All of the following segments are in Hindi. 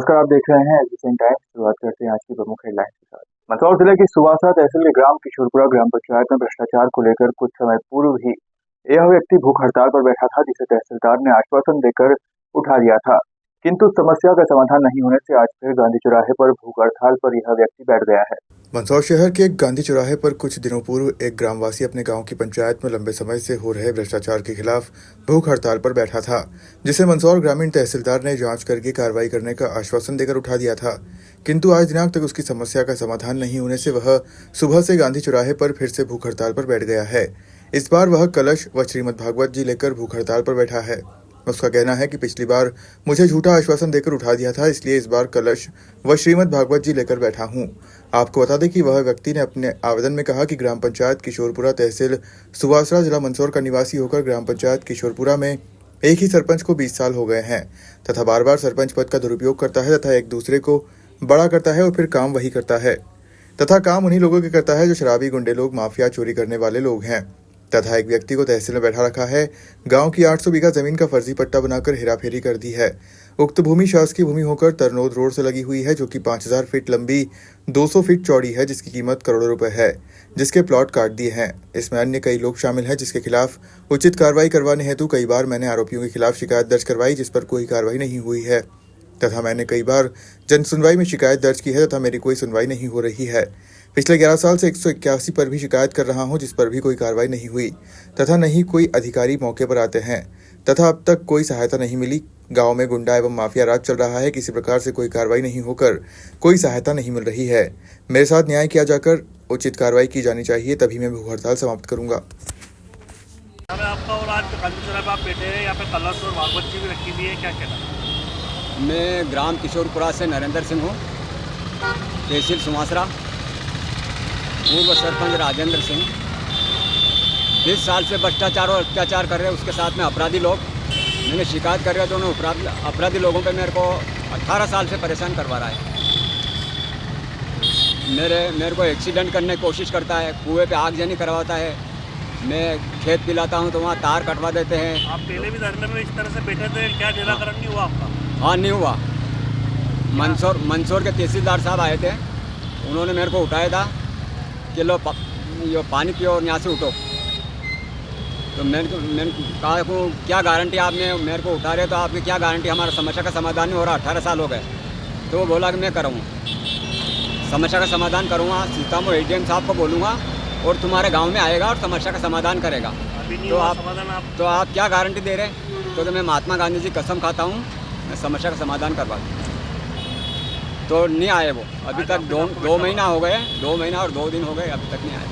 नमस्कार, आप देख रहे हैं एजुकेशन टाइम्स। शुरुआत करते हैं आज की प्रमुख हेडलाइंस के साथ। मंदसौर जिले की सुवासरा तहसील के ग्राम किशोरपुरा ग्राम पंचायत में भ्रष्टाचार को लेकर कुछ समय पूर्व ही यह व्यक्ति भूख हड़ताल पर बैठा था, जिसे तहसीलदार ने आश्वासन देकर उठा दिया था। किंतु समस्या का समाधान नहीं होने से आज फिर गांधी चौराहे पर भूख हड़ताल पर यह व्यक्ति बैठ गया है। मंदसौर शहर के गांधी चौराहे पर कुछ दिनों पूर्व एक ग्रामवासी अपने गांव की पंचायत में लंबे समय से हो रहे भ्रष्टाचार के खिलाफ भूख हड़ताल पर बैठा था, जिसे मंदसौर ग्रामीण तहसीलदार ने जांच करके कार्रवाई करने का आश्वासन देकर उठा दिया था। किंतु आज दिनांक तक उसकी समस्या का समाधान नहीं होने से वह सुबह से गांधी चौराहे पर फिर से भूख हड़ताल पर बैठ गया है। इस बार वह कलश व श्रीमद् भागवत जी लेकर भूख हड़ताल पर बैठा है। उसका कहना है कि पिछली बार मुझे झूठा आश्वासन देकर उठा दिया था, इसलिए इस बार कलश व श्रीमद् भागवत जी लेकर बैठा हूं। आपको बता दें कि वह व्यक्ति ने अपने आवेदन में कहा कि ग्राम पंचायत किशोरपुरा तहसील सुवासरा जिला मंदसौर का निवासी होकर ग्राम पंचायत किशोरपुरा में एक ही सरपंच को 20 साल हो गए हैं तथा बार बार सरपंच पद का दुरुपयोग करता है तथा एक दूसरे को बड़ा करता है और फिर काम वही करता है तथा काम उन्हीं लोगों के करता है जो शराबी, गुंडे लोग, माफिया, चोरी करने वाले लोग हैं तथा एक व्यक्ति को तहसील में बैठा रखा है। गांव की 800 बीघा जमीन का फर्जी पट्टा बनाकर हेराफेरी कर दी है। उक्त भूमि शासकीय भूमि होकर तरनोद रोड से लगी हुई है, जो कि 5000 फीट लंबी 200 फीट चौड़ी है, जिसकी कीमत करोड़ों रुपए है, जिसके प्लॉट काट दिए हैं। इसमें अन्य कई लोग शामिल हैं, जिसके खिलाफ उचित कार्रवाई करवाने हेतु कई बार मैंने आरोपियों के खिलाफ शिकायत दर्ज करवाई, जिस पर कोई कार्रवाई नहीं हुई है तथा मैंने कई बार जन सुनवाई में शिकायत दर्ज की है तथा मेरी कोई सुनवाई नहीं हो रही है। पिछले 11 साल से 181 पर भी शिकायत कर रहा हूं, जिस पर भी कोई कार्रवाई नहीं हुई तथा न ही कोई अधिकारी मौके पर आते हैं तथा अब तक कोई सहायता नहीं मिली। गांव में गुंडा एवं माफिया राज चल रहा है, किसी प्रकार से कोई कार्रवाई नहीं होकर कोई सहायता नहीं मिल रही है। मेरे साथ न्याय किया जाकर उचित कार्रवाई की जानी चाहिए, तभी मैं भूख हड़ताल समाप्त करूंगा। आपका और आज गांधी चौराहे पर आप बैठे हैं, यहाँ पे कलश और भागवत जी भी रखी हुई है, क्या कहना? मैं ग्राम किशोरपुरा से नरेंद्र सिंह हूँ, तहसील सुवासरा, पूर्व सरपंच राजेंद्र सिंह। 20 साल से भ्रष्टाचार और अत्याचार कर रहे हैं, उसके साथ में अपराधी लोग। मैंने शिकायत कर रहे हैं, दोनों अपराधी लोगों पे मेरे को 18 साल से परेशान करवा रहा है। मेरे को एक्सीडेंट करने की कोशिश करता है, कुएं पे आगजनी करवाता है। मैं खेत पिलाता हूँ तो वहाँ तार कटवा देते हैं। आप पहले भी धरने में इस तरह से बैठे थे, क्या निराकरण नहीं हुआ आपका? हाँ, नहीं हुआ। मंदसौर के तहसीलदार साहब आए थे, उन्होंने मेरे को उठाया था कि लो ये पानी पियो और यहाँ से उठो। तो मैंने कहा को क्या गारंटी आपने मेरे को उठा रहे, तो आपकी क्या गारंटी हमारा समस्या का समाधान नहीं हो रहा? 18 साल हो गए। तो वो बोला कि मैं करूँगा, समस्या का समाधान करूँगा, सीतापुर एडीएम साहब को बोलूँगा और तुम्हारे गांव में आएगा और समस्या का समाधान करेगा। तो आप क्या गारंटी दे रहे हैं? तो मैं महात्मा गांधी जी कसम खाता हूँ, मैं समस्या का समाधान करवा दूँ। तो नहीं आए वो अभी तक। दो महीना हो गए, 2 महीना और 2 दिन हो गए, अभी तक नहीं आए।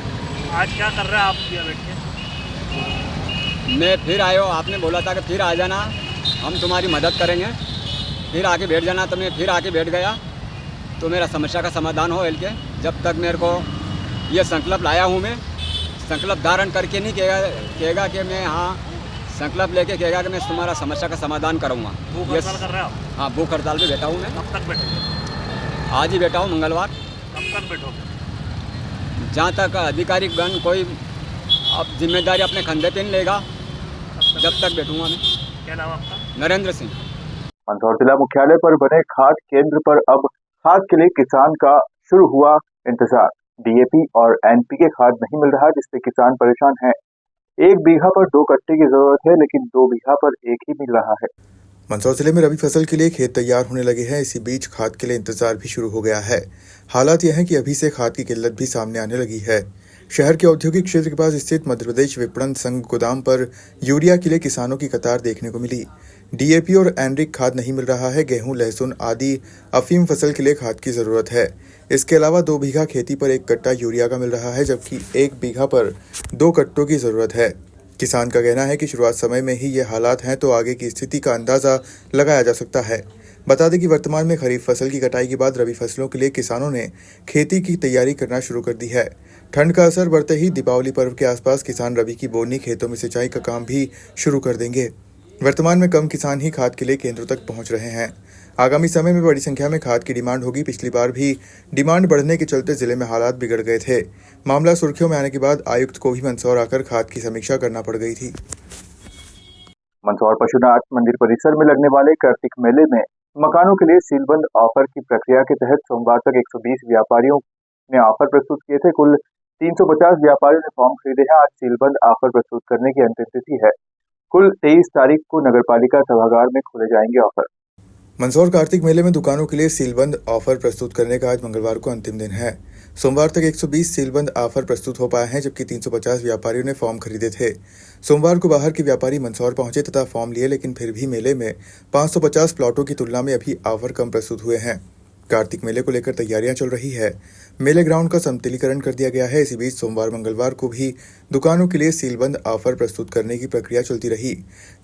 आज क्या कर रहे हैं आप यहाँ बैठ के? मैं फिर आयो, आपने बोला था कि फिर आ जाना, हम तुम्हारी मदद करेंगे, फिर आके बैठ जाना। तो मैं फिर आके बैठ गया, तो मेरा समस्या का समाधान हो के। जब तक मेरे को ये संकल्प लाया हूँ, मैं संकल्प धारण करके नहीं कहेगा कि मैं, हाँ, संकल्प लेके कहेगा कि मैं तुम्हारा समस्या का समाधान करूँगा। भूख हड़ताल कर रहे हो आप? हाँ, भूख हड़ताल पे बैठा हूँ मैं। कब तक बैठोगे? आज ही बैठा हूँ, मंगलवार। कब तक बैठोगे? जहाँ तक अधिकारी गण कोई अब जिम्मेदारी अपने कंधे पे नहीं लेगा, जब तक बैठूंगा मैं। क्या नाम आपका? नरेंद्र सिंह। मंदसौर जिला मुख्यालय पर बने खाद केंद्र पर अब खाद के लिए किसान का शुरू हुआ इंतजार। डीएपी और एनपीके खाद नहीं मिल रहा, जिससे किसान परेशान है। 1 बीघा पर 2 कट्टे की जरूरत है, लेकिन 2 बीघा पर 1 ही मिल रहा है। मंदसौर जिले में रबी फसल के लिए खेत तैयार होने लगे हैं। इसी बीच खाद के लिए इंतजार भी शुरू हो गया है। हालात यह है कि अभी से खाद की किल्लत भी सामने आने लगी है। शहर के औद्योगिक क्षेत्र के पास स्थित मध्य प्रदेश विपणन संघ गोदाम पर यूरिया के लिए किसानों की कतार देखने को मिली। डीएपी और एनरिक खाद नहीं मिल रहा है। गेहूं, लहसुन आदि अफीम फसल के लिए खाद की जरूरत है। इसके अलावा 2 बीघा खेती पर 1 कट्टा यूरिया का मिल रहा है, जबकि 1 बीघा पर 2 कट्टों की जरूरत है। किसान का कहना है कि शुरुआत समय में ही ये हालात हैं, तो आगे की स्थिति का अंदाजा लगाया जा सकता है। बता दें कि वर्तमान में खरीफ फसल की कटाई के बाद रबी फसलों के लिए किसानों ने खेती की तैयारी करना शुरू कर दी है। ठंड का असर बढ़ते ही दीपावली पर्व के आसपास किसान रबी की बोनी, खेतों में सिंचाई का काम भी शुरू कर देंगे। वर्तमान में कम किसान ही खाद के लिए केंद्रों तक पहुंच रहे हैं। आगामी समय में बड़ी संख्या में खाद की डिमांड होगी। पिछली बार भी डिमांड बढ़ने के चलते जिले में हालात बिगड़ गए थे। मामला सुर्खियों में आने के बाद आयुक्त को भी मंदसौर आकर खाद की समीक्षा करना पड़ गई थी। मंदसौर पशुनाथ मंदिर परिसर में लगने वाले कार्तिक मेले में मकानों के लिए सीलबंद ऑफर की प्रक्रिया के तहत सोमवार तक 120 व्यापारियों ने ऑफर प्रस्तुत किए थे। कुल 350 व्यापारियों ने फॉर्म खरीदे हैं। आज सीलबंद ऑफर प्रस्तुत करने की अंतिम तिथि है। कुल 23 तारीख को नगरपालिका सभागार में खोले जाएंगे ऑफर। मंदसौर कार्तिक मेले में दुकानों के लिए सीलबंद ऑफर प्रस्तुत करने का आज मंगलवार को अंतिम दिन है। सोमवार तक 120 सीलबंद ऑफर प्रस्तुत हो पाए हैं, जबकि 350 व्यापारियों ने फॉर्म खरीदे थे। सोमवार को बाहर के व्यापारी मंदसौर पहुंचे तथा फॉर्म लिए, लेकिन फिर भी मेले में 550 प्लॉटों की तुलना में अभी ऑफर कम प्रस्तुत हुए हैं। कार्तिक मेले को लेकर तैयारियां चल रही है। मेले ग्राउंड का समतलीकरण कर दिया गया है। इसी बीच सोमवार मंगलवार को भी दुकानों के लिए सीलबंद ऑफर प्रस्तुत करने की प्रक्रिया चलती रही,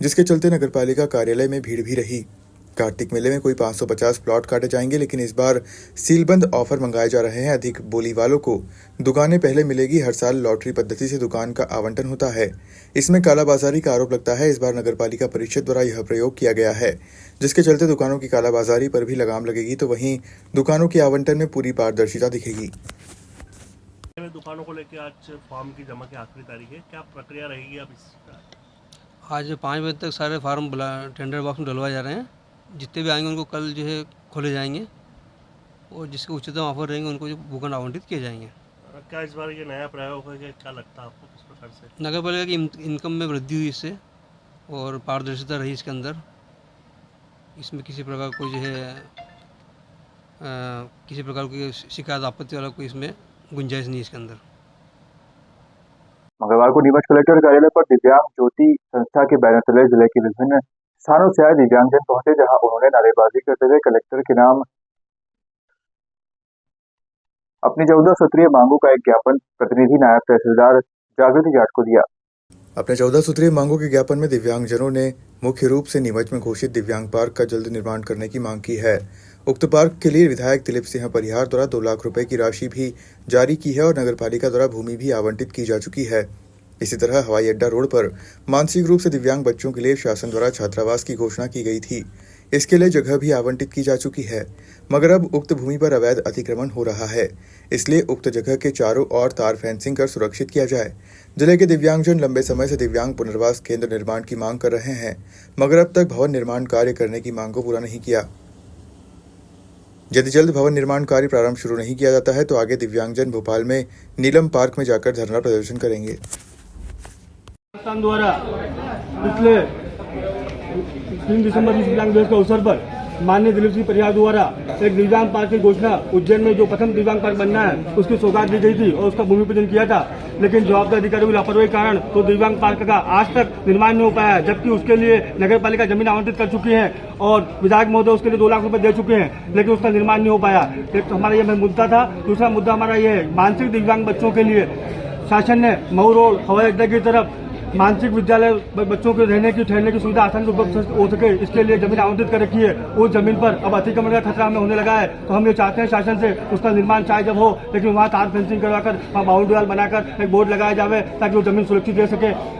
जिसके चलते नगरपालिका कार्यालय में भीड़ भी रही। कार्तिक मेले में कोई 550 प्लॉट काटे जाएंगे, लेकिन इस बार सीलबंद ऑफर मंगाए जा रहे हैं। अधिक बोली वालों को दुकानें पहले मिलेगी। हर साल लॉटरी पद्धति से दुकान का आवंटन होता है। इसमें कालाबाजारी का आरोप लगता है। इस बार नगरपालिका परिषद द्वारा यह प्रयोग किया गया है, जिसके चलते दुकानों की कालाबाजारी पर भी लगाम लगेगी, तो वहीं दुकानों के आवंटन में पूरी पारदर्शिता दिखेगी। दुकानों को लेकर आज फॉर्म की जमा की आखिरी तारीख है, क्या प्रक्रिया रहेगी अब इसका? आज 5 बजे तक सारे फार्म टेंडर बॉक्स में डलवाए जा रहे हैं। जितने भी आएंगे उनको कल जो है खोले जाएंगे और जिसके उच्चतम ऑफर रहेंगे उनको जो कूपन आवंटित किए जाएंगे। क्या इस बार ये नया प्रयोग है, क्या लगता है आपको किस प्रकार से? नगर पालिका की इनकम में वृद्धि हुई इससे और पारदर्शिता रही इसके अंदर। इसमें किसी प्रकार कोई जो है किसी प्रकार की शिकायत आपत्ति वाला कोई इसमें गुंजाइश नहीं इसके अंदर। मंगलवार को नीमच कलेक्टर कार्यालय पर दिव्यांग ज्योति संस्था के बैनर तले जिले के विभिन्न स्थानों से आए दिव्यांगजन पहुंचे, जहां उन्होंने नारेबाजी करते हुए कलेक्टर के नाम अपनी 14 सूत्रीय मांगों का एक ज्ञापन प्रतिनिधि नायब तहसीलदार जागृति जाट को दिया। अपने 14 सूत्रीय मांगों के ज्ञापन में दिव्यांगजनों ने मुख्य रूप से नीमच में घोषित दिव्यांग पार्क का जल्द निर्माण करने की मांग की है। उक्त पार्क के लिए विधायक दिलीप सिंह परिहार द्वारा 2 लाख रुपए की राशि भी जारी की है और नगरपालिका द्वारा भूमि भी आवंटित की जा चुकी है। इसी तरह हवाई अड्डा रोड पर मानसिक रूप से दिव्यांग बच्चों के लिए शासन द्वारा छात्रावास की घोषणा की गई थी। इसके लिए जगह भी आवंटित की जा चुकी है, मगर अब उक्त भूमि पर अवैध अतिक्रमण हो रहा है। इसलिए उक्त जगह के चारों ओर तार फेंसिंग कर सुरक्षित किया जाए। जिले के दिव्यांगजन लंबे समय से दिव्यांग पुनर्वास केंद्र निर्माण की मांग कर रहे हैं, मगर अब तक भवन निर्माण कार्य करने की मांग को पूरा नहीं किया। यदि जल्द भवन निर्माण कार्य प्रारंभ शुरू नहीं किया जाता है तो आगे दिव्यांगजन भोपाल में नीलम पार्क में जाकर धरना प्रदर्शन करेंगे। द्वारा पिछले 3 दिसंबर विश्व दिव्यांग दिवस के अवसर पर माननीय दिलीप सिंह परिहार द्वारा एक दिव्यांग पार्क की घोषणा उज्जैन में जो प्रथम दिव्यांग पार्क बनना है उसकी सौगात दी गई थी और उसका भूमि पूजन किया था, लेकिन जवाबदार अधिकारियों की लापरवाही के कारण तो दिव्यांग पार्क का आज तक निर्माण नहीं हो पाया है, जबकि उसके लिए नगर पालिका जमीन आवंटित कर चुकी है और विधायक महोदय उसके लिए 2 लाख रुपए दे चुके हैं, लेकिन उसका निर्माण नहीं हो पाया। एक तो हमारा यह मुद्दा था। दूसरा मुद्दा हमारा यह है, मानसिक दिव्यांग बच्चों के लिए शासन ने मऊ रोड हवाई अड्डे की तरफ मानसिक विद्यालय बच्चों के रहने की ठहरने की सुविधा आसानी से उपलब्ध हो सके, इसके लिए जमीन आवंटित कर रखी है। उस जमीन पर अब अतिक्रमण का खतरा हमें होने लगा है, तो हम ये चाहते हैं शासन से उसका निर्माण चाहे जब हो, लेकिन वहाँ तार फेंसिंग करवाकर वहाँ बाउंड्री वाल बनाकर एक बोर्ड लगाया जाए ताकि वो जमीन सुरक्षित रह सके।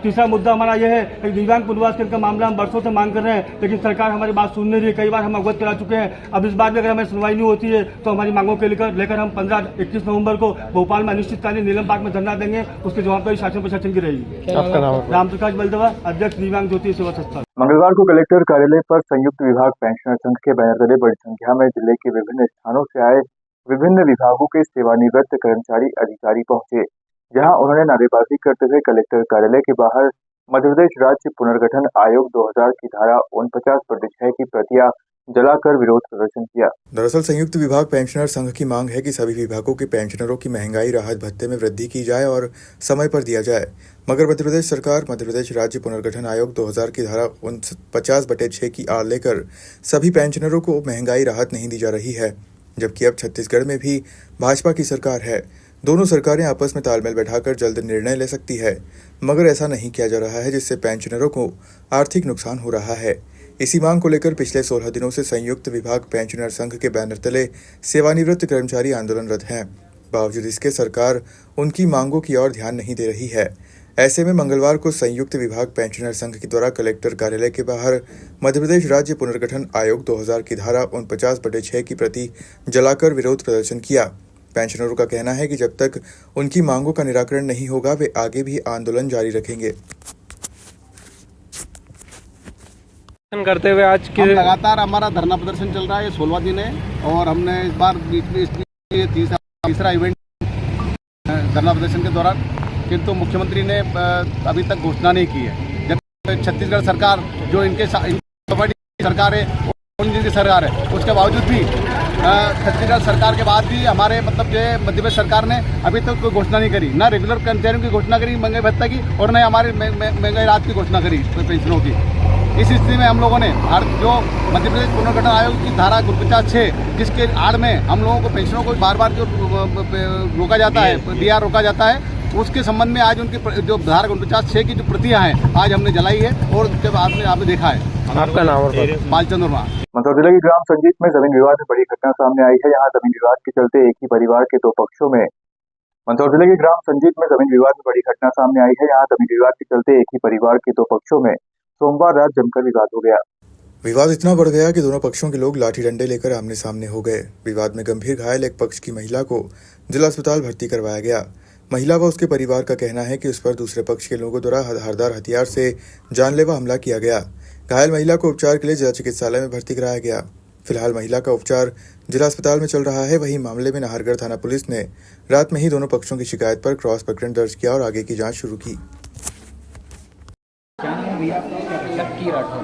तीसरा मुद्दा हमारा यह है, एक दिव्यांग पुनर्वास केंद्र का मामला हम वर्षों से मांग कर रहे हैं, लेकिन सरकार हमारी बात सुन नहीं रही। कई बार हम अवगत करा चुके हैं। अब इस बार भी अगर हमें सुनवाई नहीं होती है तो हमारी मांगों के लेकर हम 15-21 नवंबर को भोपाल में अनिश्चितकालीन नीलम पार्क में धरना देंगे। उसकी जवाबदारी शासन प्रशासन की रहेगी। आपका नाम? राम प्रकाश बलदवा, अध्यक्ष दिव्यांग ज्योति सेवा संस्था। मंगलवार को कलेक्टर कार्यालय पर संयुक्त विभाग पेंशनर संघ के बैनर तले बड़ी संख्या में जिले के विभिन्न स्थानों से आए विभिन्न विभागों के सेवानिवृत्त कर्मचारी अधिकारी पहुंचे, जहां उन्होंने नारेबाजी करते हुए कलेक्टर कार्यालय के बाहर मध्य प्रदेश राज्य पुनर्गठन आयोग 2000 की धारा 49/6 की प्रतियां जलाकर विरोध प्रदर्शन किया। दरअसल संयुक्त विभाग पेंशनर संघ की मांग है कि सभी विभागों के पेंशनरों की महंगाई राहत भत्ते में वृद्धि की जाए और समय पर दिया जाए, मगर मध्य प्रदेश सरकार मध्य प्रदेश राज्य पुनर्गठन आयोग 2000 की धारा 49/6 की आड़ लेकर सभी पेंशनरों को महंगाई राहत नहीं दी जा रही है, जबकि अब छत्तीसगढ़ में भी भाजपा की सरकार है। दोनों सरकारें आपस में तालमेल बैठाकर जल्द निर्णय ले सकती है, मगर ऐसा नहीं किया जा रहा है, जिससे पेंशनरों को आर्थिक नुकसान हो रहा है। इसी मांग को लेकर पिछले 16 दिनों से संयुक्त विभाग पेंशनर संघ के बैनर तले सेवानिवृत्त कर्मचारी आंदोलनरत हैं। बावजूद इसके सरकार उनकी मांगों की ओर ध्यान नहीं दे रही है। ऐसे में मंगलवार को संयुक्त विभाग पेंशनर संघ के द्वारा कलेक्टर कार्यालय के बाहर मध्य प्रदेश राज्य पुनर्गठन आयोग 2000 की धारा 49/6 की प्रति जलाकर विरोध प्रदर्शन किया। पेंशनरों का कहना है कि जब तक उनकी मांगों का निराकरण नहीं होगा वे आगे भी आंदोलन जारी रखेंगे। करते हुए आज हम के लगातार हमारा धरना प्रदर्शन चल रहा है, ये 16वां दिन है और हमने इस बार बीच में इसलिए तीसरा इवेंट धरना प्रदर्शन के दौरान, किंतु मुख्यमंत्री ने अभी तक घोषणा नहीं की है। जब छत्तीसगढ़ सरकार जो इनके सरकार है, उनकी सरकार है, उसके बावजूद भी छत्तीसगढ़ सरकार के बाद भी हमारे मतलब जो मध्य प्रदेश सरकार ने अभी तक कोई घोषणा नहीं करी, ना रेगुलर कर्मचारियों की घोषणा करी महंगाई भत्ता की, और न हमारे महंगाई राहत की घोषणा करी पेंशनों की। इस स्थिति में हम लोगों ने जो मध्य प्रदेश पुनर्गठन आयोग की धारा 49(6) जिसके आड़ में हम लोगों को पेंशनों को बार बार जो रोका जाता है, डीआर रोका जाता है, उसके संबंध में आज उनकी जो धारा 49(6) की जो प्रतियां हैं आज हमने जलाई है और जब आपने देखा है। आपका नाम और बालचंद्र वर्मा। मंदसौर जिले के ग्राम संजीत में जमीन विवाद में बड़ी घटना सामने आई है। यहाँ जमीन विवाद के चलते एक ही परिवार के दो पक्षों में मंदसौर जिले के ग्राम संजीत में जमीन विवाद में बड़ी घटना सामने आई है। यहाँ जमीन विवाद के चलते एक ही परिवार के दो पक्षों में सोमवार रात जमकर विवाद हो गया। विवाद इतना बढ़ गया कि दोनों पक्षों के लोग लाठी डंडे लेकर आमने सामने हो गए। विवाद में गंभीर घायल एक पक्ष की महिला को जिला अस्पताल भर्ती करवाया गया। महिला व उसके परिवार का कहना है कि उस पर दूसरे पक्ष के लोगों द्वारा धारदार हथियार से जानलेवा हमला किया गया। घायल महिला को उपचार के लिए जिला चिकित्सालय में भर्ती कराया गया। फिलहाल महिला का उपचार जिला अस्पताल में चल रहा है। वहीं मामले में नाहरगढ़ थाना पुलिस ने रात में ही दोनों पक्षों की शिकायत पर क्रॉस प्रकरण दर्ज किया और आगे की जांच शुरू की। लक्की राठौर।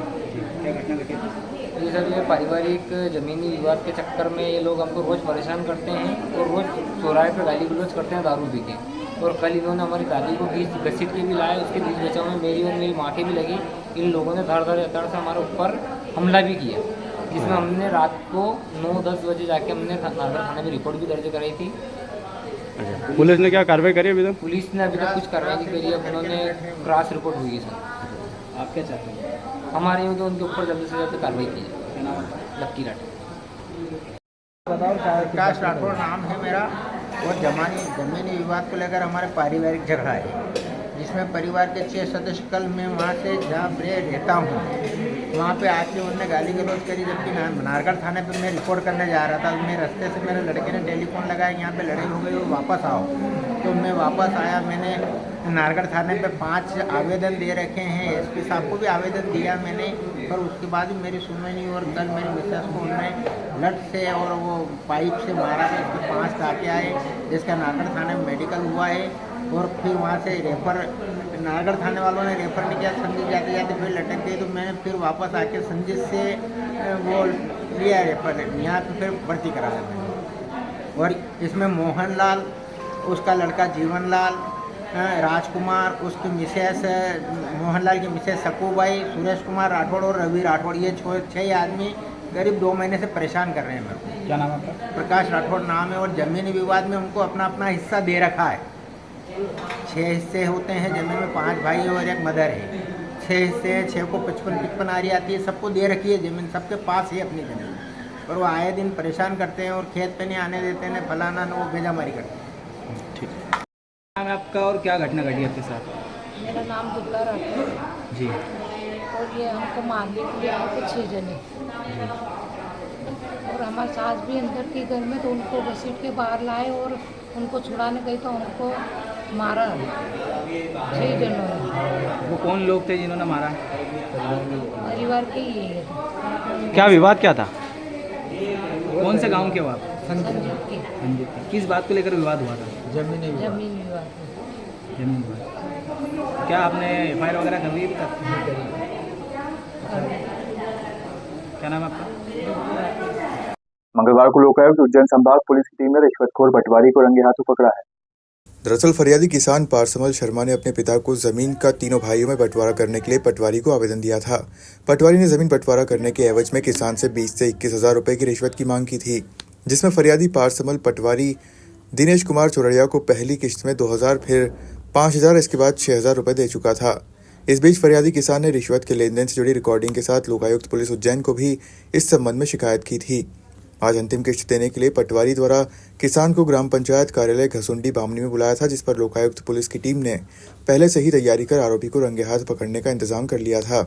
ये सर ये पारिवारिक ज़मीनी विवाद के चक्कर में ये लोग हमको रोज़ परेशान करते हैं और रोज़ चौराहे पे गाली गलौज करते हैं दारू पी के। और कल इन्होंने हमारी दादी को बीच घसीट के भी लाया, उसके बीच बचाव में मेरी और मेरी माँ की भी लगी। इन लोगों ने धारदार हथियार से हमारे ऊपर हमला भी किया, जिसमें हमने रात को 9-10 बजे जाके हमने नाहरगढ़ थाने में रिपोर्ट भी दर्ज कराई थी। पुलिस ने क्या कार्रवाई करी अभी तक? पुलिस ने अभी तक कुछ कार्रवाई नहीं करी। अब उन्होंने क्रॉस रिपोर्ट हुई है सर। आप क्या चाहते हैं? हमारे यहाँ उनके ऊपर जल्दी से जल्दी कार्रवाई की है। लक्की राठौर। प्रकाश राठौर नाम है मेरा। और जमीनी विवाद को लेकर हमारे पारिवारिक झगड़ा है, जिसमें परिवार के 6 सदस्य। कल मैं वहाँ से जहाँ मैं रहता हूँ वहाँ पे आके उन्होंने गाली गलौज करी, जबकि नाहरगढ़ थाने पे मैं रिपोर्ट करने जा रहा था। मेरे रास्ते से मेरे लड़के ने टेलीफोन लगाया, यहाँ पे लड़ाई हो गई और वापस आओ। तो मैं वापस आया। मैंने नाहरगढ़ थाने पे 5 आवेदन दे रखे हैं, एसपी साहब को भी आवेदन दिया मैंने, पर उसके बाद भी मेरी सुनवाई नहीं। और कल मेरी मिसेस को उन्होंने लट से और वो पाइप से मारा है। उसके 5 टाके आए, जिसका नाहरगढ़ थाने में मेडिकल हुआ है। और फिर वहाँ से रेफर नाहरगढ़ थाने वालों ने रेफर नहीं किया, संजीत जाते जाते फिर लटक गए। तो मैंने फिर वापस आके संजीत से वो लिया रेफर, यहाँ पे फिर भर्ती कराया मैंने। और इसमें मोहनलाल, उसका लड़का जीवनलाल, राजकुमार, उसकी मिसेस मोहनलाल की मिसेस सकूबाई, सुरेश कुमार राठौड़ और रवि राठौड़, ये 6 आदमी करीब 2 महीने से परेशान कर रहे हैं मेरे को। क्या नाम है आपका? प्रकाश राठौड़ नाम है। और ज़मीनी विवाद में उनको अपना अपना हिस्सा दे रखा है। 6 हिस्से होते हैं ज़मीन में, 5 भाई और एक मदर है। 6 हिस्से हैं, 6 को 55 आ रही आती है, सबको दे रखी है ज़मीन, सबके पास है अपनी ज़मीन। पर वो आए दिन परेशान करते हैं और खेत पे नहीं आने देते हैं, फलाना न वो बेजामारी करते हैं। ठीक है। नाम है आपका और क्या घटना घटी आपके साथ? मेरा नाम दुर्गा राठौर जी। और ये हमको मारने के लिए आए थे 6 जने। और हमारे सास भी अंदर थी घर में, तो उनको घसीट के बाहर लाए और उनको छुड़ाने गई तो उनको मारा 6 जनों ने। वो कौन लोग थे जिन्होंने मारा? परिवार के ही है। क्या विवाद क्या था? कौन से गांव के हो आप? संजीत के। किस बात को लेकर विवाद हुआ था? जमीन विवाद। जमीन विवाद। क्या आपने एफआईआर वगैरह कर दी अभी तक? क्या नाम है आपका? मंगलवार को लोकायुक्त उज्जैन संभाग पुलिस की टीम ने रिश्वतखोर पटवारी को रंगे हाथों पकड़ा है। दरअसल फरियादी किसान पारसमल शर्मा ने अपने पिता को जमीन का तीनों भाइयों में बंटवारा करने के लिए पटवारी को आवेदन दिया था। पटवारी ने जमीन बंटवारा करने के एवज में किसान से 20 से 21 हजार रुपए की रिश्वत की मांग की थी, जिसमें फरियादी पारसमल पटवारी दिनेश कुमार चौरड़िया को पहली किश्त में 2000, फिर 5000, इसके बाद 6000 रुपए दे चुका था। इस बीच फरियादी किसान ने रिश्वत के लेन देन से जुड़ी रिकॉर्डिंग के साथ लोकायुक्त पुलिस उज्जैन को भी इस संबंध में शिकायत की थी। आज अंतिम किश्त देने के लिए पटवारी द्वारा किसान को ग्राम पंचायत कार्यालय घसुंडी बामनी में बुलाया था, जिस पर लोकायुक्त पुलिस की टीम ने पहले से ही तैयारी कर आरोपी को रंगे हाथ पकड़ने का इंतजाम कर लिया था।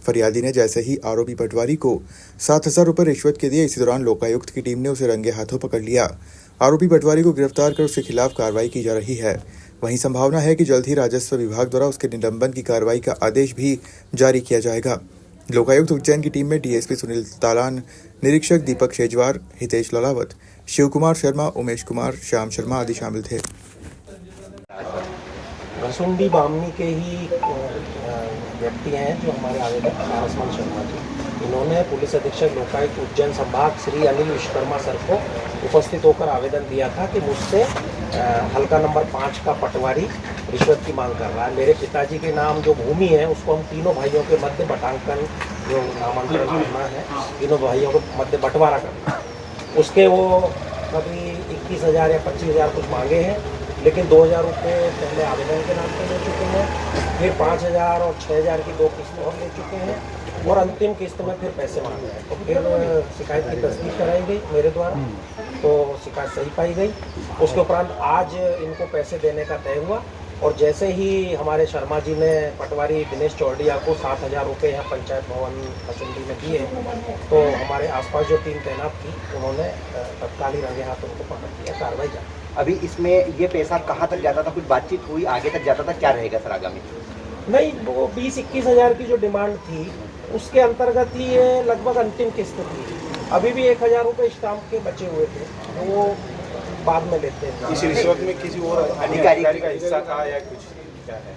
फरियादी ने जैसे ही आरोपी पटवारी को 7000 रुपये रिश्वत के दिए, इसी दौरान लोकायुक्त की टीम ने उसे रंगे हाथों पकड़ लिया। आरोपी पटवारी को गिरफ्तार कर उसके खिलाफ कार्रवाई की जा रही है। वहीं संभावना है कि जल्द ही राजस्व विभाग द्वारा उसके निलंबन की कार्रवाई का आदेश भी जारी किया जाएगा। लोकायुक्त उज्जैन की टीम में डीएसपी सुनील तालान, निरीक्षक दीपक शेजवार, हितेश ललावत, शिव कुमार शर्मा, उमेश कुमार, श्याम शर्मा आदि शामिल थे। घसुंडी बामनी के ही व्यक्ति हैं जो हमारे आवेदक पारसमल शर्मा जी, इन्होंने पुलिस अधीक्षक लोकायुक्त उज्जैन संभाग श्री अनिल विश्वकर्मा सर को उपस्थित होकर आवेदन दिया था कि मुझसे हल्का नंबर 5 का पटवारी रिश्वत की मांग कर रहा है। मेरे पिताजी के नाम जो भूमि है उसको हम तीनों भाइयों के मध्य बटांकन जो नामांतरण करना है, तीनों भाइयों को मध्य बंटवारा करना, उसके वो कभी 21,000 या 25,000 कुछ मांगे हैं, लेकिन 2,000 रुपये पहले आवेदन के नाम पे ले चुके हैं, फिर 5,000 और 6,000 की 2 किस्तें और ले चुके हैं, और अंतिम किस्त में फिर पैसे मांगे हैं। तो फिर शिकायत की तस्दीक कराई गई मेरे द्वारा, तो शिकायत सही पाई गई। उसके उपरांत आज इनको पैसे देने का तय हुआ, और जैसे ही हमारे शर्मा जी ने पटवारी दिनेश चौड़िया को 7,000 रुपये यहाँ पंचायत भवन घसुंडी में दिए, तो हमारे आसपास जो टीम तैनात थी उन्होंने तत्काल ही रंगे हाथ उनको पकड़ लिया, कार्रवाई जारी। अभी इसमें ये पैसा कहाँ तक जाता था, कुछ बातचीत हुई, आगे तक जाता था, क्या रहेगा सर आगामी? नहीं, वो 20-21 हज़ार की जो डिमांड थी उसके अंतर्गत ही ये लगभग अंतिम किस्त थी। अभी भी 1,000 रुपये स्टाम्प के बचे हुए थे, तो वो बाद में लेते हैं। इस रिश्वत में किसी और अधिकारी का हिस्सा था या कुछ क्या है?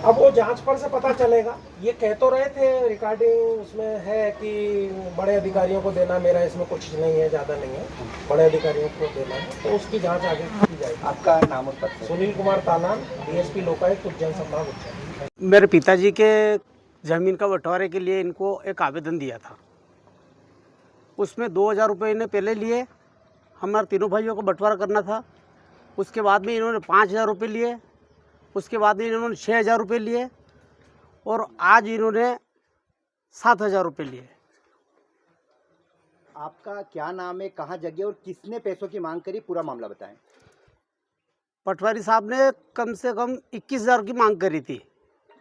अब वो जांच पर से पता चलेगा। ये कह तो रहे थे, रिकॉर्डिंग उसमें है कि बड़े अधिकारियों को देना, मेरा इसमें कुछ नहीं है, ज़्यादा नहीं है, बड़े अधिकारियों को देना है, तो उसकी जांच आगे की जाएगी। आपका नाम और पता? सुनील कुमार तालान, डीएसपी लोकायुक्त उज्जैन संभाग उज्जैन। मेरे पिताजी के ज़मीन का बंटवारे के लिए इनको एक आवेदन दिया था, उसमें 2,000 रुपये इन्हें पहले लिए, हमारे तीनों भाइयों को बंटवारा करना था। उसके बाद में इन्होंने 5,000 रुपये लिए, उसके बाद में इन्होंने 6,000 रुपये लिए, और आज इन्होंने 7,000 रुपये लिए। आपका क्या नाम है, कहाँ जगह और किसने पैसों की मांग करी, पूरा मामला बताएं। पटवारी साहब ने कम से कम 21,000 की मांग करी थी,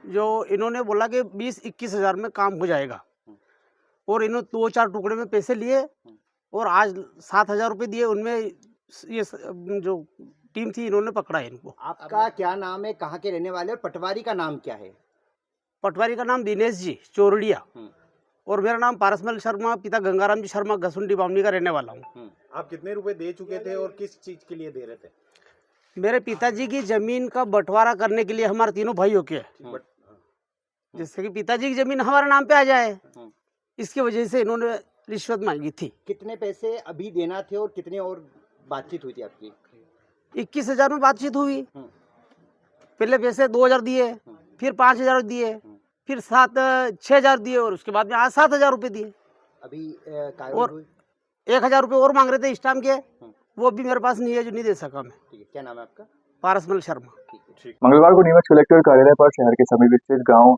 जो इन्होंने बोला कि 20-21 हज़ार में काम हो जाएगा, और इन्होंने 2-4 टुकड़े में पैसे लिए, और आज 7,000 रुपये दिए। उनमें ये जो टीम थी इन्होंने पकड़ा है इनको। आपका क्या नाम है, कहाँ के रहने वाले, और पटवारी का नाम क्या है? पटवारी का नाम दिनेश जी चौरड़िया, और मेरा नाम पारसमल शर्मा, पिता गंगाराम जी शर्मा, घसुंडी बामनी का रहने वाला हूँ। आप कितने रुपए दे चुके थे और किस चीज़ के लिए दे रहे थे? मेरे पिताजी की ज़मीन का बंटवारा करने के लिए, हमारे तीनों भाइयों के, जिससे कि पिताजी की ज़मीन हमारे नाम पे आ जाए, इसकी वजह से इन्होंने रिश्वत मांगी थी। कितने पैसे अभी देना थे और कितने और बातचीत हुई थी आपकी? 21,000 में बातचीत हुई। पहले पैसे 2,000 दिए, फिर 5,000 दिए, फिर 6,000 दिए, और उसके बाद में आज 7,000 रुपये दिए। अभी और 1,000 रुपये और मांग रहे थे स्टाम्प के, वो भी मेरे पास नहीं है, जो नहीं दे सका मैं। ठीक है, क्या नाम है आपका? पारसमल शर्मा। मंगलवार को नीमच कलेक्टर कार्यालय पर शहर के समीप स्थित गांव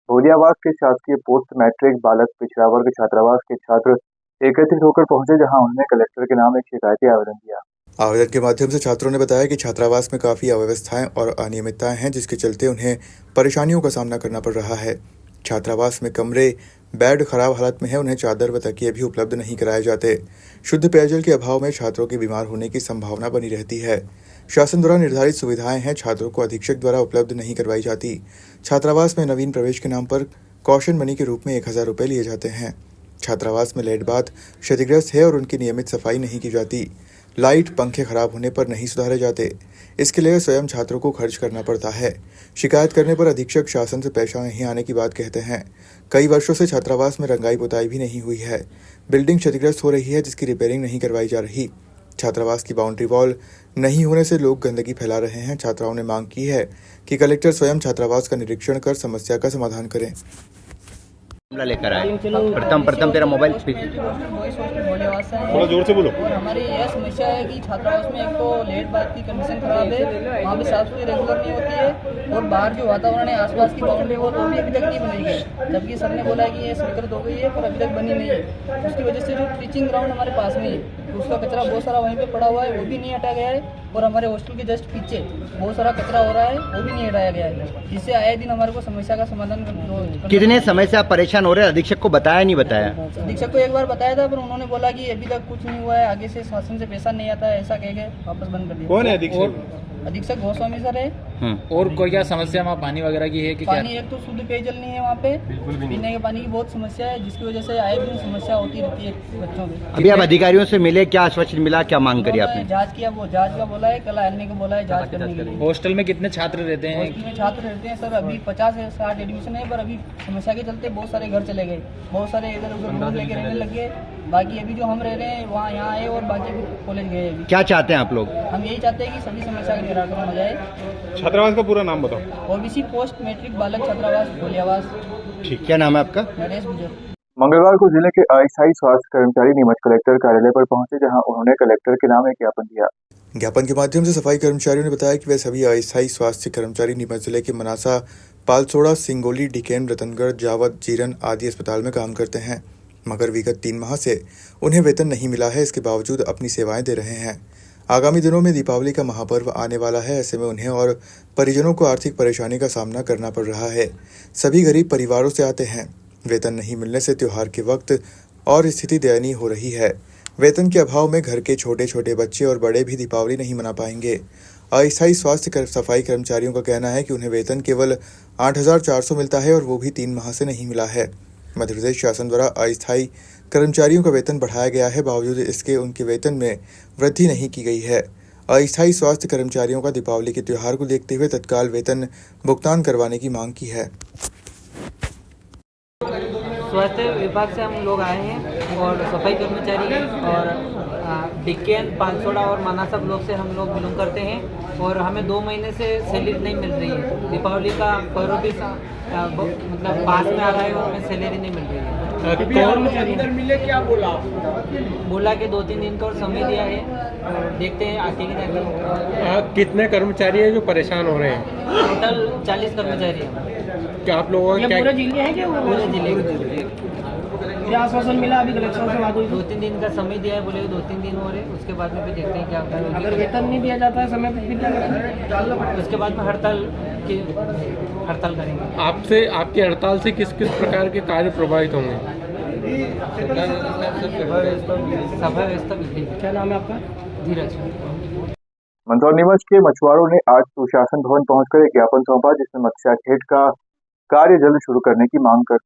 भोलियावास के शासकीय पोस्ट मैट्रिक बालक पिछड़ा वर्ग छात्रावास के छात्र एकत्रित होकर पहुंचे, जहां उन्होंने कलेक्टर के नाम एक शिकायती आवेदन दिया। आवेदन के माध्यम से छात्रों ने बताया कि छात्रावास में काफ़ी अव्यवस्थाएं और अनियमितताएं हैं, जिसके चलते उन्हें परेशानियों का सामना करना पड़ रहा है। छात्रावास में कमरे, बेड खराब हालत में है, उन्हें चादर व तकिए भी उपलब्ध नहीं कराए जाते। शुद्ध पेयजल के अभाव में छात्रों के बीमार होने की संभावना बनी रहती है। शासन द्वारा निर्धारित सुविधाएं हैं, छात्रों को अधीक्षक द्वारा उपलब्ध नहीं करवाई जाती। छात्रावास में नवीन प्रवेश के नाम पर कॉशन मनी के रूप में 1,000 रुपये लिए जाते हैं। छात्रावास में लेट बाथ क्षतिग्रस्त है और उनकी नियमित सफाई नहीं की जाती। लाइट, पंखे खराब होने पर नहीं सुधारे जाते। इसके लिए स्वयं छात्रों को खर्च करना पड़ता है। शिकायत करने पर अधीक्षक शासन से पैसा नहीं आने की बात कहते हैं। कई वर्षों से छात्रावास में रंगाई पुताई भी नहीं हुई है। बिल्डिंग क्षतिग्रस्त हो रही है, जिसकी रिपेयरिंग नहीं करवाई जा रही। छात्रावास की बाउंड्री वॉल नहीं होने से लोग गंदगी फैला रहे हैं। छात्राओं ने मांग की है कि कलेक्टर स्वयं छात्रावास का निरीक्षण कर समस्या का समाधान करें। लेकर आए प्रथम तेरा मोबाइल थोड़ा जोर से बोलो। और हमारी यह समस्या है कि छात्रावास में एक तो लेट बात की कंडीशन खराब है, वहाँ पे साफ सफाई रेगुलर नहीं होती है, और बाहर जो वातावरण है आसपास की बाउंड्री वो भी अभी तक नहीं बनाई गई, जबकि सर ने बोला है कि ये स्वीकृत हो गई है पर अभी तक बनी नहीं है। उसकी वजह से जो टीचिंग ग्राउंड हमारे पास में है उसका कचरा बहुत सारा वहीं पे पड़ा हुआ है, वो भी नहीं हटाया गया है, और हमारे हॉस्टल के जस्ट पीछे बहुत सारा कचरा हो रहा है, वो भी नहीं हटाया गया है, जिससे आए दिन हमारे को समस्या का समाधान कितने समय से आप परेशान हो रहे हैं? अधीक्षक को बताया नहीं बताया? अधीक्षक को एक बार बताया था, पर उन्होंने बोला कि अभी तक कुछ नहीं हुआ है, आगे से शासन से पैसा नहीं आता है, ऐसा कह के वापस बंद कर दिया। कौन है अधीक्षक? अधीक्षक गोस्वामी सर है, और कोई क्या समस्या वहाँ पानी वगैरह की है कि क्या? पानी एक तो शुद्ध पेयजल नहीं है वहाँ पे, पीने के पानी की बहुत समस्या है, जिसकी वजह से आए दिन समस्या होती रहती है बच्चों में। अभी आप अधिकारियों से मिले, क्या आश्वासन मिला, क्या मांग करी आपने? जांच किया, वो जांच का बोला है, कल आने को बोला है जांच करने के लिए। हॉस्टल में कितने छात्र रहते हैं? हॉस्टल में छात्र रहते हैं सर, अभी 50 से 60 एडमिशन है, पर अभी समस्या के चलते बहुत सारे घर चले गए, बहुत सारे इधर उधर रूम लेके रहने लग गए। बाकी अभी जो हम रह रहे हैं वहाँ यहाँ आए और बाकी कॉलेज गए। अभी क्या चाहते हैं आप लोग? हम यही चाहते हैं कि सभी समस्या का निराकरण हो जाए। छात्रावास का पूरा नाम बताओ। ओबीसी पोस्ट मैट्रिक बालक छात्रावास गोलियावास। ठीक, क्या नाम है आपका? नरेश गुजर। मंगलवार को जिले के अस्थायी स्वास्थ्य कर्मचारी नीमच कलेक्टर कार्यालय पर पहुंचे, जहां उन्होंने कलेक्टर के नाम एक ज्ञापन दिया। ज्ञापन के माध्यम से सफाई कर्मचारियों ने बताया कि वे सभी अस्थायी स्वास्थ्य कर्मचारी नीमच जिले के मनासा, पालसोड़ा, सिंगोली, डिकेन, रतनगढ़, जावद, जीरन आदि अस्पताल में काम करते हैं, मगर विगत 3 माह से उन्हें वेतन नहीं मिला है। इसके बावजूद अपनी सेवाएं दे रहे हैं। आगामी दिनों में दीपावली का महापर्व आने वाला है, ऐसे में उन्हें और परिजनों को आर्थिक परेशानी का सामना करना पड़ रहा है। सभी गरीब परिवारों से आते हैं। वेतन नहीं मिलने से त्योहार के वक्त और स्थिति दयनीय हो रही है। वेतन के अभाव में घर के छोटे छोटे बच्चे और बड़े भी दीपावली नहीं मना पाएंगे। अस्थायी स्वास्थ्य सफाई कर्मचारियों का कहना है कि उन्हें वेतन केवल 8,400 मिलता है और वो भी 3 माह से नहीं मिला है। मध्य प्रदेश शासन द्वारा अस्थायी कर्मचारियों का वेतन बढ़ाया गया है, बावजूद इसके उनके वेतन में वृद्धि नहीं की गई है। अस्थायी स्वास्थ्य कर्मचारियों का दीपावली के त्योहार को देखते हुए तत्काल वेतन भुगतान करवाने की मांग की है। स्वास्थ्य विभाग से हम लोग आए हैं और सफाई कर्मचारी और डिकेन, पालसोड़ा और मनासा ब्लॉक से हम लोग बिलोंग करते हैं और हमें 2 महीने से सैलरी नहीं मिल रही है। दीपावली का पर्व भी मतलब पास में आ रहा है और हमें सैलरी नहीं मिल रही है। मिले क्या बोला कि 2-3 दिन का और समय दिया है, और देखते हैं आगे की जाके। कितने कर्मचारी हैं जो परेशान हो रहे हैं? टोटल 40 कर्मचारी हैं। क्या आप लोगों का पूरे जिले हैं क्या? पूरे जिले क्या आश्वासन मिला? अभी कलेक्शन से बात हुई, 2-3 दिन का समय दिया है, बोले 2-3 दिन हो रहे, उसके बाद में भी देखते हैं क्या होता है। अगर वेतन नहीं दिया जाता है समय पर, फिर क्या करेंगे? उसके बाद में हड़ताल करेंगे। आपसे आपकी हड़ताल से किस किस प्रकार के कार्य प्रभावित होंगे? सभा व्यवस्था बिगड़ी। क्या नाम है आपका? धीरज। मंदसौर नीमच के मछुआरों ने आज सुशासन भवन पहुंचकर एक ज्ञापन सौंपा, जिसमें मत्स्याखेट का कार्य जल्द शुरू करने की मांग कर।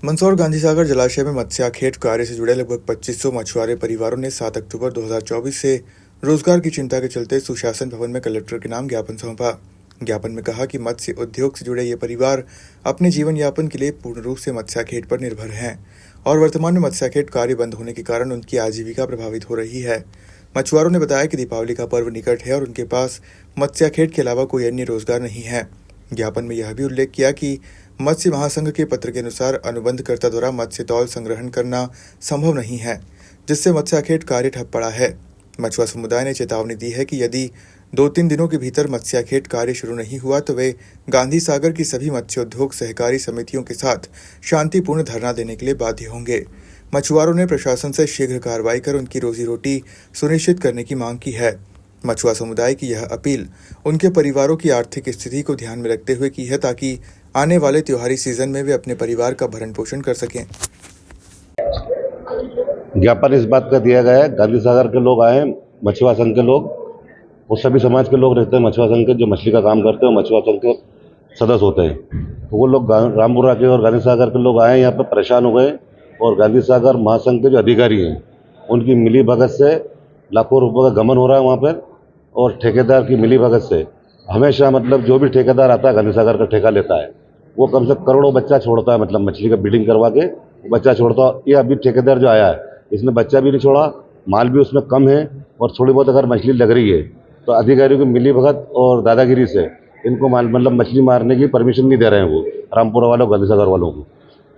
मंदसौर गांधी सागर जलाशय में मत्स्याखेट कार्य से जुड़े लगभग 2500 मछुआरे परिवारों ने 7 अक्टूबर 2024 से रोजगार की चिंता के चलते सुशासन भवन में कलेक्टर के नाम ज्ञापन सौंपा। ज्ञापन में कहा कि मत्स्य उद्योग से जुड़े ये परिवार अपने जीवन यापन के लिए पूर्ण रूप से मत्स्याखेट पर निर्भर हैं और वर्तमान में मत्स्याखेट कार्य बंद होने के कारण उनकी आजीविका प्रभावित हो रही है। मछुआरों ने बताया कि दीपावली का पर्व निकट है और उनके पास मत्स्याखेट के अलावा कोई अन्य रोजगार नहीं है। ज्ञापन में यह भी उल्लेख किया कि मत्स्य महासंघ के पत्र के अनुसार अनुबंधकर्ता द्वारा मत्स्य तौल संग्रहण करना संभव नहीं है, जिससे मत्स्याखेट कार्य ठप पड़ा है। मछुआ समुदाय ने चेतावनी दी है कि यदि 2-3 दिनों के भीतर मत्स्याखेट कार्य शुरू नहीं हुआ तो वे गांधी सागर की सभी मत्स्योद्योग सहकारी समितियों के साथ शांतिपूर्ण धरना देने के लिए बाध्य होंगे। मछुआरों ने प्रशासन से शीघ्र कार्रवाई कर उनकी रोजी रोटी सुनिश्चित करने की मांग की है। मछुआ समुदाय की यह अपील उनके परिवारों की आर्थिक स्थिति को ध्यान में रखते हुए की है, ताकि आने वाले त्योहारी सीजन में वे अपने परिवार का भरण पोषण कर सकें। ज्ञापन इस बात का दिया गया है, गांधी सागर के लोग आए, मछुआ संघ के लोग और सभी समाज के लोग रहते हैं मछुआ संघ के, जो मछली का काम करते हैं मछुआ संघ के सदस्य होते हैं। तो वो लोग रामपुरा के और गांधी सागर के लोग आए, यहाँ पर परेशान हो गए और गांधी सागर महासंघ के जो अधिकारी हैं उनकी मिली भगत से लाखों रुपये का गमन हो रहा है वहाँ पर, और ठेकेदार की मिली भगत से हमेशा मतलब जो भी ठेकेदार आता है गांधी सागर का ठेका लेता है, वो कम से करोड़ों बच्चा छोड़ता है, मतलब मछली का ब्रीडिंग करवा के बच्चा छोड़ता है। ये अभी ठेकेदार जो आया है इसने बच्चा भी नहीं छोड़ा, माल भी उसमें कम है और थोड़ी बहुत अगर मछली लग रही है तो अधिकारियों की मिली भगत और दादागिरी से इनको मतलब मछली मारने की परमिशन नहीं दे रहे हैं वो रामपुरा वालों गांधी सागर वालों को।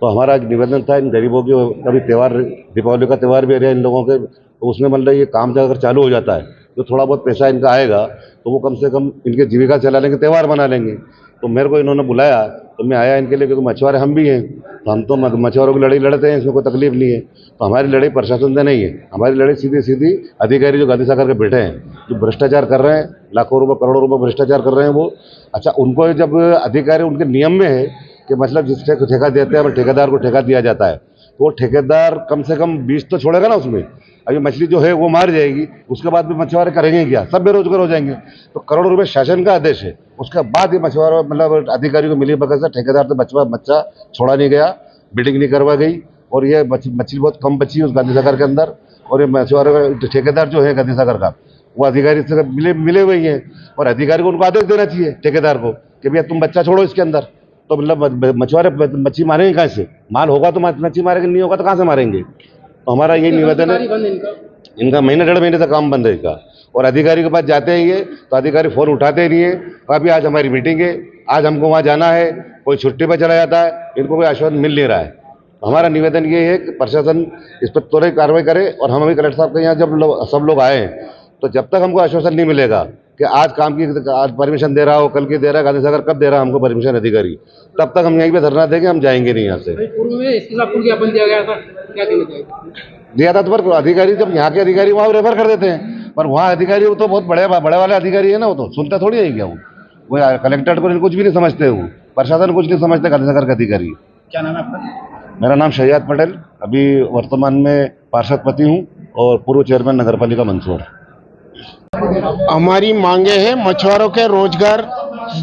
तो हमारा एक निवेदन था इन गरीबों की, अभी त्यौहार दीपावली का त्यौहार भी आ रहा है इन लोगों के, तो उसमें मतलब ये काम अगर चालू हो जाता है तो थोड़ा बहुत पैसा इनका आएगा तो वो कम से कम इनके जीविका चला लेंगे, त्यौहार मना लेंगे। तो मेरे को इन्होंने बुलाया तो मैं आया इनके लिए, क्योंकि मछुआरे हम भी हैं, तो हम तो मछुआरों की लड़ाई लड़ते हैं, इसमें कोई तकलीफ नहीं है। तो हमारी लड़ाई प्रशासन से नहीं है, हमारी लड़ाई सीधी सीधी अधिकारी जो गांधी सागर के बैठे हैं, जो भ्रष्टाचार कर रहे हैं, लाखों रुपये करोड़ों रुपये भ्रष्टाचार कर रहे हैं वो। अच्छा, उनको जब अधिकारी उनके नियम में है कि मतलब जिस ठेका देते हैं ठेकेदार को ठेका दिया जाता है, तो वो ठेकेदार कम से कम 20 तो छोड़ेगा ना उसमें। अभी मछली जो है वो मार जाएगी, उसके बाद भी मछुआरे करेंगे क्या? सब बेरोजगार हो जाएंगे। तो करोड़ों रुपए शासन का आदेश है, उसके बाद ये मछुआरा मतलब अधिकारी को मिली भगत से ठेकेदार से बच्चा छोड़ा नहीं गया, बिल्डिंग नहीं करवा गई, और ये मछली बहुत कम बची उस गांधी सागर के अंदर। और ये मछुआरा ठेकेदार जो है गांधी सागर का, वो अधिकारी से मिले हुए हैं, और अधिकारी को उनको आदेश देना चाहिए ठेकेदार को कि भैया तुम बच्चा छोड़ो इसके अंदर। तो मतलब मछुआरे मच्छी मारेंगे कहाँ से? माल होगा तो मच्छी मारेंगे, नहीं होगा तो कहाँ से मारेंगे? तो हमारा यही निवेदन है, इनका महीने 1.5 महीने से काम बंद है इनका। और अधिकारी के पास जाते हैं ये, तो अधिकारी फोन उठाते नहीं है। अभी आज हमारी मीटिंग है, आज हमको वहाँ जाना है, कोई छुट्टी पर चला जाता है, इनको कोई आश्वासन मिल नहीं रहा है। हमारा निवेदन ये है कि प्रशासन इस पर त्वरित कार्रवाई करे। और हम अभी कलेक्टर साहब के यहाँ जब सब लोग आए हैं, तो जब तक हमको आश्वासन नहीं मिलेगा कि आज काम की आज परमिशन दे रहा हो, कल की दे रहा है, गांधी सागर कब दे रहा है हमको परमिशन अधिकारी, तब तक हम यहीं पे धरना देंगे, हम जाएंगे नहीं यहाँ से। पूर्व में एसपी साहब को ज्ञापन दिया गया था, क्या दिया था? तो पर अधिकारी, जब यहाँ के अधिकारी वहाँ रेफर कर देते हैं, पर वहाँ अधिकारी वो तो बहुत बड़े वाले अधिकारी है ना, वो तो सुनते थोड़ी है क्या? वो कलेक्टर को कुछ भी नहीं समझते, वो प्रशासन कुछ नहीं समझते, गांधी सागर के अधिकारी। क्या नाम है आपका? मेरा नाम शहजाद पटेल, अभी वर्तमान में पार्षद पति हूँ और पूर्व चेयरमैन नगर पालिका मंदसौर। हमारी मांगे हैं, मछुआरों के रोजगार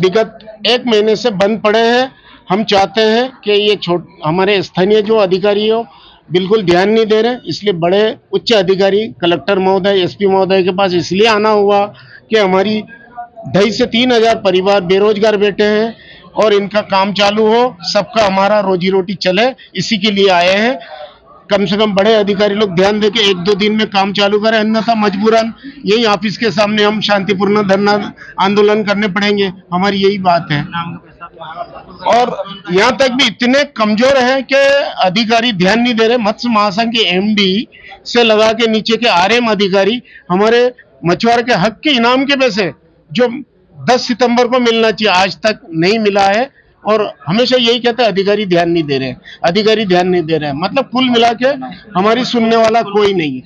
विगत 1 महीने से बंद पड़े हैं। हम चाहते हैं कि ये हमारे स्थानीय जो अधिकारी हो बिल्कुल ध्यान नहीं दे रहे, इसलिए बड़े उच्च अधिकारी कलेक्टर महोदय, एसपी महोदय के पास इसलिए आना हुआ कि हमारी 2,500 से 3,000 परिवार बेरोजगार बैठे हैं और इनका काम चालू हो, सबका हमारा रोजी रोटी चले, इसी के लिए आए हैं। कम से कम बड़े अधिकारी लोग ध्यान देके 1-2 दिन में काम चालू करें, अन्यथा मजबूरन यही ऑफिस के सामने हम शांतिपूर्ण धरना आंदोलन करने पड़ेंगे। हमारी यही बात है। और यहाँ तक भी इतने कमजोर हैं कि अधिकारी ध्यान नहीं दे रहे। मत्स्य महासंघ के एमडी से लगा के नीचे के आरएम अधिकारी हमारे मछुआरे के हक के इनाम के पैसे जो 10 सितंबर को मिलना चाहिए आज तक नहीं मिला है। और हमेशा यही कहते हैं अधिकारी ध्यान नहीं दे रहे, अधिकारी ध्यान नहीं दे रहे। मतलब कुल मिला के हमारी सुनने वाला कोई नहीं है।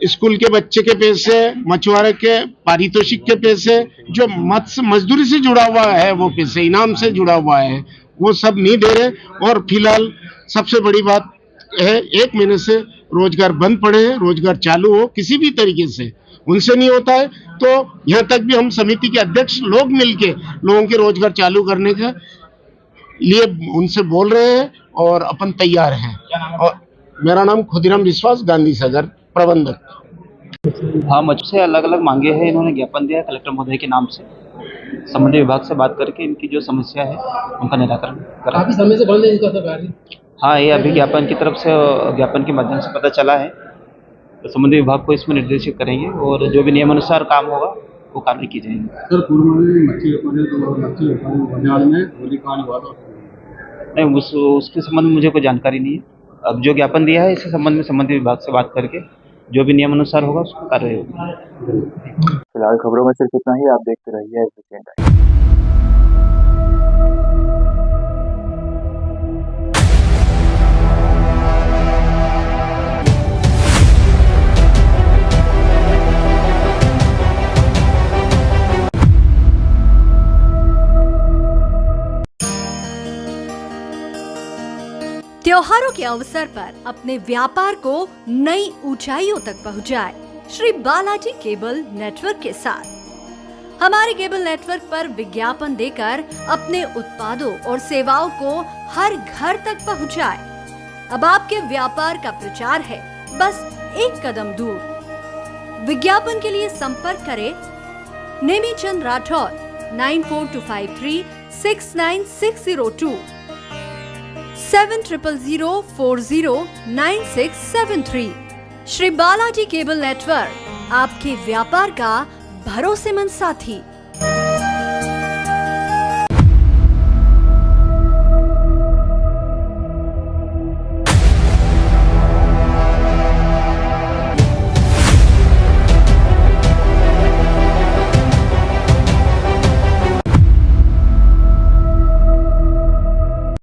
स्कूल के बच्चे के पैसे, मछुआरे के पारितोषिक के पैसे, जो मत्स्य मजदूरी से जुड़ा हुआ है वो पैसे, इनाम से जुड़ा हुआ है, वो सब नहीं दे रहे। और फिलहाल सबसे बड़ी बात है, 1 महीने से रोजगार बंद पड़े हैं। रोजगार चालू हो किसी भी तरीके से, उनसे नहीं होता है। तो यहाँ तक भी हम समिति के अध्यक्ष लोग मिलके लोगों के रोजगार चालू करने के लिए उनसे बोल रहे हैं और अपन तैयार हैं। और मेरा नाम खुदीराम विश्वास, गांधी सागर प्रबंधक। हाँ, मुझसे अलग अलग मांगे हैं। इन्होंने ज्ञापन दिया है कलेक्टर महोदय के नाम से, संबंधित विभाग से बात करके इनकी जो समस्या है उनका निराकरण करा। काफी समय से बंद है इनका कार्य। हाँ, ये अभी ज्ञापन की तरफ से, ज्ञापन के माध्यम से पता चला है, तो संबंधित विभाग को इसमें निर्देशित करेंगे और जो भी नियमानुसार काम होगा वो कार्रवाई की जाएगी। सर, पूर्व में मच्छी बाजार में गोलीकांड हुआ था, नहीं उसके संबंध में मुझे कोई जानकारी नहीं है। अब जो ज्ञापन दिया है इसके संबंध में संबंधित विभाग से बात करके जो भी नियमानुसार होगा उसको कार्रवाई होगी। फिलहाल खबरों में सिर्फ इतना ही। आप देखते रहिए SBCN टाइम्स। त्योहारों के अवसर पर अपने व्यापार को नई ऊंचाइयों तक पहुंचाए श्री बालाजी केबल नेटवर्क के साथ। हमारे केबल नेटवर्क पर विज्ञापन देकर अपने उत्पादों और सेवाओं को हर घर तक पहुंचाए। अब आपके व्यापार का प्रचार है बस एक कदम दूर। विज्ञापन के लिए संपर्क करें नेमीचंद राठौर 9425369602 7000409673। श्री बालाजी केबल नेटवर्क, आपके व्यापार का भरोसेमंद साथी।